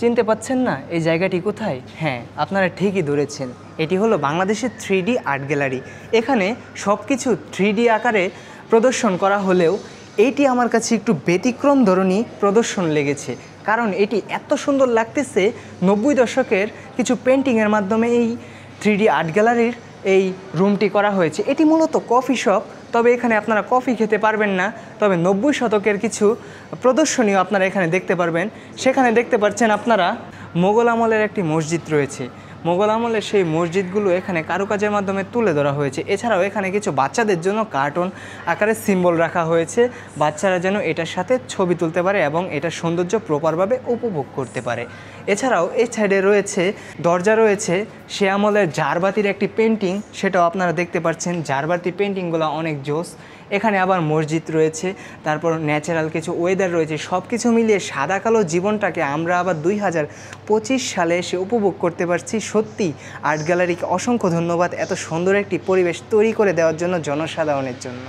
চিনতে পাচ্ছেন না এই জায়গাটি কোথায়? হ্যাঁ, আপনারা ঠিকই ধরেছেন, এটি হলো বাংলাদেশের 3D আর্ট গ্যালারি। এখানে সব কিছু 3D আকারে প্রদর্শন করা হলেও এইটি আমার কাছে একটু ব্যতিক্রম ধরনের প্রদর্শন লেগেছে, কারণ এটি এত সুন্দর লাগতেছে। 90 দশকের কিছু পেন্টিংয়ের মাধ্যমে এই 3D আর্ট গ্যালারির এই রুমটি করা হয়েছে। এটি মূলত কফি শপ, তবে এখানে আপনারা কফি খেতে পারবেন না, তবে 90 শতকের কিছু প্রদর্শনীয় আপনারা এখানে দেখতে পারবেন। সেখানে দেখতে পাচ্ছেন আপনারা মোগল আমলের একটি মসজিদ রয়েছে। মোগল আমলের সেই মসজিদগুলো এখানে কারুকাজের মাধ্যমে তুলে ধরা হয়েছে। এছাড়াও এখানে কিছু বাচ্চাদের জন্য কার্টুন আকারে সিম্বল রাখা হয়েছে, বাচ্চারা যেন এটার সাথে ছবি তুলতে পারে এবং এটার সৌন্দর্য প্রপারভাবে উপভোগ করতে পারে। এছাড়াও এই সাইডে রয়েছে দরজা রয়েছে সে আমলের ঝাড়বাতির একটি পেন্টিং, সেটাও আপনারা দেখতে পাচ্ছেন। ঝাড়বাতি পেন্টিংগুলো অনেক জোস। এখানে আবার মসজিদ রয়েছে, তারপর ন্যাচারাল কিছু ওয়েদার রয়েছে। সব কিছু মিলিয়ে সাদা কালো জীবনটাকে আমরা আবার 2025 সালে এসে উপভোগ করতে পারছি। সত্যি আর্ট গ্যালারিকে অসংখ্য ধন্যবাদ এত সুন্দর একটি পরিবেশ তৈরি করে দেওয়ার জন্য জনসাধারণের জন্য।